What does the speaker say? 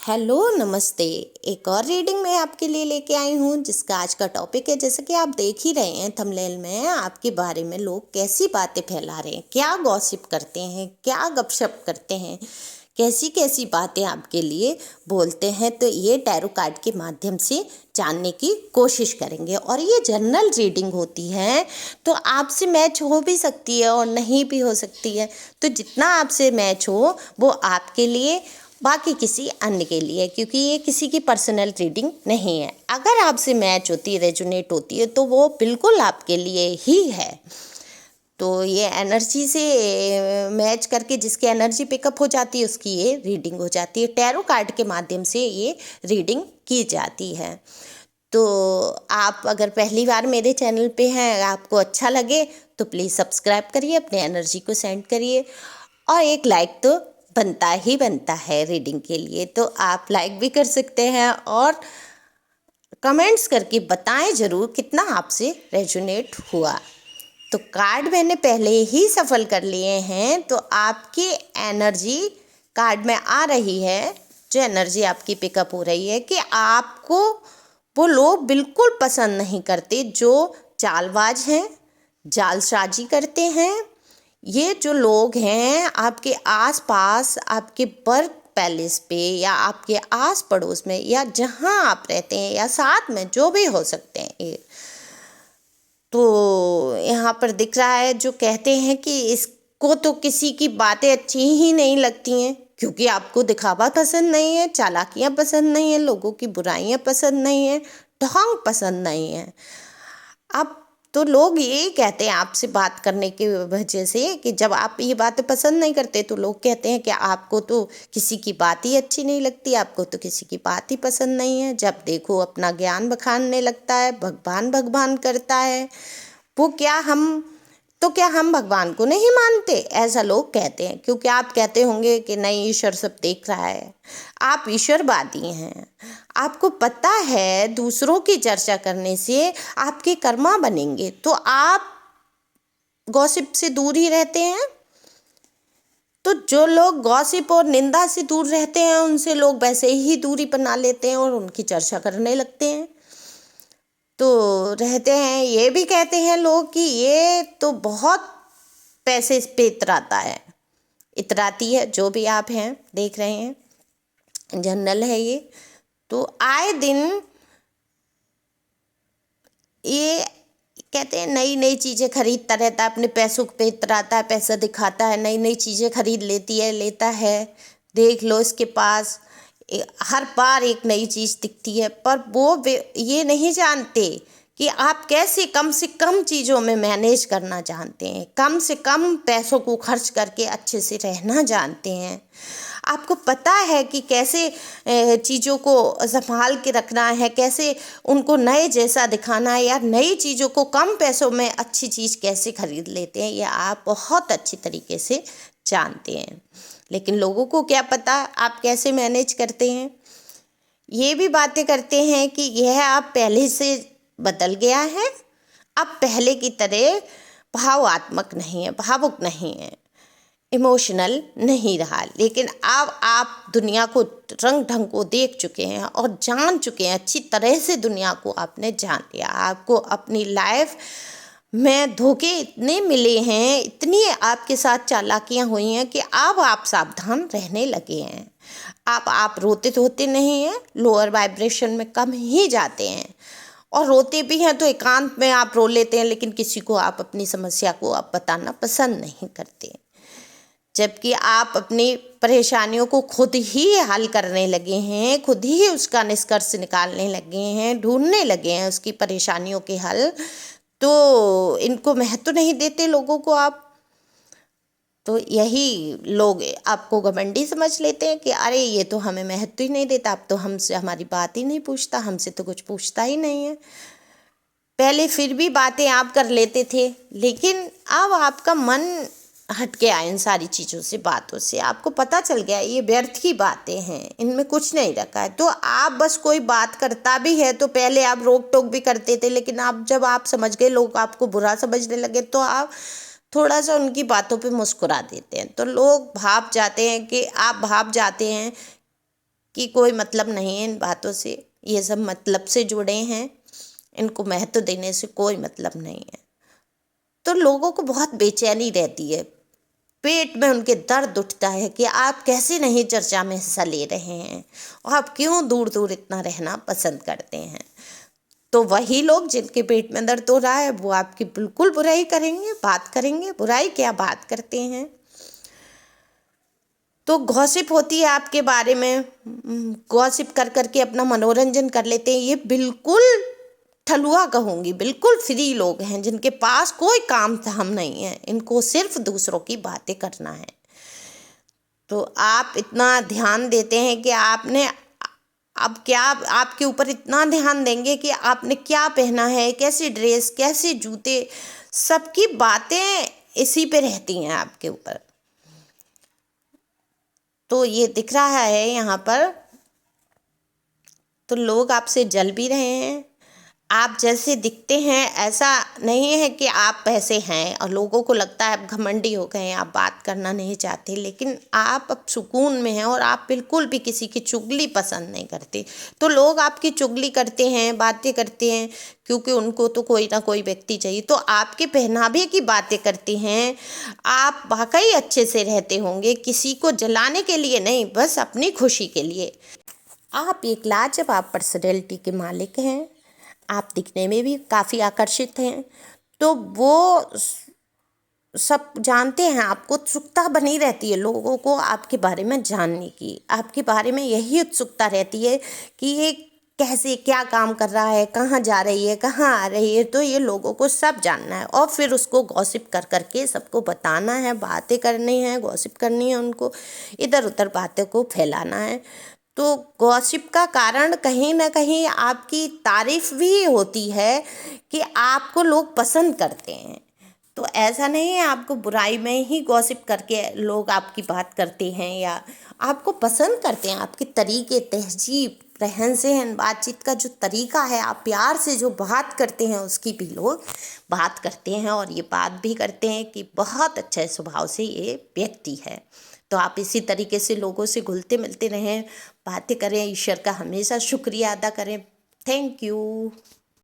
Hello नमस्ते। एक और रीडिंग मैं आपके लिए लेके आई हूँ जिसका आज का टॉपिक है, जैसे कि आप देख ही रहे हैं थंबनेल में, आपके बारे में लोग कैसी बातें फैला रहे हैं, क्या गॉसिप करते हैं, क्या गपशप करते हैं, कैसी कैसी बातें आपके लिए बोलते हैं। तो ये टैरो कार्ड के माध्यम से जानने की कोशिश करेंगे। और ये जनरल रीडिंग होती है, तो आपसे मैच हो भी सकती है और नहीं भी हो सकती है। तो जितना आपसे मैच हो वो आपके लिए, बाकी किसी अन्य के लिए, क्योंकि ये किसी की पर्सनल रीडिंग नहीं है। अगर आपसे मैच होती है, रेजोनेट होती है, तो वो बिल्कुल आपके लिए ही है। तो ये एनर्जी से मैच करके जिसकी एनर्जी पिकअप हो जाती है उसकी ये रीडिंग हो जाती है। टैरो कार्ड के माध्यम से ये रीडिंग की जाती है। तो आप अगर पहली बार मेरे चैनल पे हैं, आपको अच्छा लगे तो प्लीज़ सब्सक्राइब करिए, अपने एनर्जी को सेंड करिए, और एक लाइक तो बनता ही बनता है रीडिंग के लिए। तो आप लाइक भी कर सकते हैं और कमेंट्स करके बताएं ज़रूर कितना आपसे रेजोनेट हुआ। तो कार्ड मैंने पहले ही सफल कर लिए हैं, तो आपकी एनर्जी कार्ड में आ रही है, जो एनर्जी आपकी पिकअप हो रही है कि आपको वो लोग बिल्कुल पसंद नहीं करते जो चालबाज हैं, जालसाजी करते हैं। ये जो लोग हैं आपके आसपास, आपके वर्क पैलेस पे या आपके आस पड़ोस में या जहाँ आप रहते हैं या साथ में जो भी हो सकते हैं, ये तो यहाँ पर दिख रहा है जो कहते हैं कि इसको तो किसी की बातें अच्छी ही नहीं लगती हैं, क्योंकि आपको दिखावा पसंद नहीं है, चालाकियाँ पसंद नहीं है, लोगों की बुराइयाँ पसंद नहीं है, ढोंग पसंद नहीं है। अब तो लोग यही कहते हैं आपसे बात करने की वजह से कि जब आप ये बातें पसंद नहीं करते तो लोग कहते हैं कि आपको तो किसी की बात ही अच्छी नहीं लगती, आपको तो किसी की बात ही पसंद नहीं है। जब देखो अपना ज्ञान बखानने लगता है, भगवान भगवान करता है। वो क्या हम भगवान को नहीं मानते, ऐसा लोग कहते हैं, क्योंकि आप कहते होंगे कि नहीं ईश्वर सब देख रहा है। आप ईश्वरवादी हैं, आपको पता है दूसरों की चर्चा करने से आपके कर्मा बनेंगे, तो आप गॉसिप से दूर ही रहते हैं। तो जो लोग गॉसिप और निंदा से दूर रहते हैं उनसे लोग वैसे ही दूरी बना लेते हैं और उनकी चर्चा करने लगते हैं। तो रहते हैं, ये भी कहते हैं लोग कि ये तो बहुत पैसे पे इतराता है, इतराती है, जो भी आप हैं देख रहे हैं जनरल है ये। तो आए दिन ये कहते हैं नई नई चीज़ें खरीदता रहता है, अपने पैसों पे इतराता है, पैसा दिखाता है, नई नई चीज़ें खरीद लेता है। देख लो इसके पास हर बार एक नई चीज़ दिखती है, पर वो ये नहीं जानते कि आप कैसे कम से कम चीज़ों में मैनेज करना जानते हैं, कम से कम पैसों को खर्च करके अच्छे से रहना जानते हैं। आपको पता है कि कैसे चीज़ों को संभाल के रखना है, कैसे उनको नए जैसा दिखाना है, या नई चीज़ों को कम पैसों में अच्छी चीज़ कैसे खरीद लेते हैं, ये आप बहुत अच्छी तरीके से जानते हैं। लेकिन लोगों को क्या पता आप कैसे मैनेज करते हैं। ये भी बातें करते हैं कि यह आप पहले से बदल गया है, अब पहले की तरह भावात्मक नहीं है, भावुक नहीं है, इमोशनल नहीं रहा। लेकिन अब आप दुनिया को, रंग ढंग को देख चुके हैं और जान चुके हैं, अच्छी तरह से दुनिया को आपने जान लिया। आपको अपनी लाइफ में धोखे इतने मिले हैं, इतनी आपके साथ चालाकियां हुई हैं कि अब आप सावधान रहने लगे हैं। आप रोते धोते नहीं हैं, लोअर वाइब्रेशन में कम ही जाते हैं, और रोते भी हैं तो एकांत में आप रो लेते हैं, लेकिन किसी को आप अपनी समस्या को आप बताना पसंद नहीं करते। जबकि आप अपनी परेशानियों को खुद ही हल करने लगे हैं, खुद ही उसका निष्कर्ष निकालने लगे हैं, ढूंढने लगे हैं उसकी परेशानियों के हल। तो इनको महत्व नहीं देते लोगों को आप। तो यही लोग आपको घमंडी समझ लेते हैं कि अरे ये तो हमें महत्व ही नहीं देता, अब तो हमसे हमारी बात ही नहीं पूछता, हमसे तो कुछ पूछता ही नहीं है। पहले फिर भी बातें आप कर लेते थे, लेकिन अब आपका मन हट गया इन सारी चीज़ों से, बातों से। आपको पता चल गया ये व्यर्थ की बातें हैं, इनमें कुछ नहीं रखा है। तो आप बस कोई बात करता भी है तो पहले आप रोक टोक भी करते थे, लेकिन अब जब आप समझ गए लोग आपको बुरा समझने लगे तो आप थोड़ा सा उनकी बातों पे मुस्कुरा देते हैं। तो लोग भाप जाते हैं कि आप भाप जाते हैं कि कोई मतलब नहीं है इन बातों से, ये सब मतलब से जुड़े हैं, इनको महत्व देने से कोई मतलब नहीं है। तो लोगों को बहुत बेचैनी रहती है, पेट में उनके दर्द उठता है कि आप कैसे नहीं चर्चा में हिस्सा ले रहे हैं, और आप क्यों दूर दूर इतना रहना पसंद करते हैं। तो वही लोग जिनके पेट में दर्द हो रहा है वो आपकी बिल्कुल बुराई करेंगे, बात करेंगे। बुराई क्या, बात करते हैं। तो गॉसिप होती है आपके बारे में, गॉसिप कर करके अपना मनोरंजन कर लेते हैं। ये बिल्कुल ठलुआ कहूँगी, बिल्कुल फ्री लोग हैं जिनके पास कोई काम धाम नहीं है, इनको सिर्फ दूसरों की बातें करना है। तो आप इतना ध्यान देते हैं कि आपने, अब क्या आपके ऊपर इतना ध्यान देंगे कि आपने क्या पहना है, कैसी ड्रेस, कैसे जूते, सबकी बातें इसी पे रहती हैं आपके ऊपर। तो ये दिख रहा है यहाँ पर। तो लोग आपसे जल भी रहे हैं। आप जैसे दिखते हैं ऐसा नहीं है कि आप पैसे हैं और लोगों को लगता है आप घमंडी हो गए हैं, आप बात करना नहीं चाहते, लेकिन आप अब सुकून में हैं और आप बिल्कुल भी किसी की चुगली पसंद नहीं करते। तो लोग आपकी चुगली करते हैं, बातें करते हैं, क्योंकि उनको तो कोई ना कोई व्यक्ति चाहिए। तो आपके पहनावे की बातें करते हैं। आप वाकई अच्छे से रहते होंगे, किसी को जलाने के लिए नहीं, बस अपनी खुशी के लिए। आप एक लाजवाब पर्सनैलिटी के मालिक हैं। आप दिखने में भी काफ़ी आकर्षित हैं। तो वो सब जानते हैं, आपको उत्सुकता बनी रहती है लोगों को आपके बारे में जानने की। आपके बारे में यही उत्सुकता रहती है कि ये कैसे, क्या काम कर रहा है, कहाँ जा रही है, कहाँ आ रही है। तो ये लोगों को सब जानना है और फिर उसको गॉसिप कर करके सबको बताना है, बातें करनी है, गॉसिप करनी है, उनको इधर उधर बातों को फैलाना है। तो गॉसिप का कारण कहीं ना कहीं आपकी तारीफ भी होती है कि आपको लोग पसंद करते हैं। तो ऐसा नहीं है आपको बुराई में ही गॉसिप करके लोग आपकी बात करते हैं या आपको पसंद करते हैं। आपके तरीके, तहजीब, रहन सहन, बातचीत का जो तरीका है, आप प्यार से जो बात करते हैं उसकी भी लोग बात करते हैं और ये बात भी करते हैं कि बहुत अच्छे स्वभाव से ये व्यक्ति है। तो आप इसी तरीके से लोगों से घुलते मिलते रहें, बातें करें, ईश्वर का हमेशा शुक्रिया अदा करें। Thank you.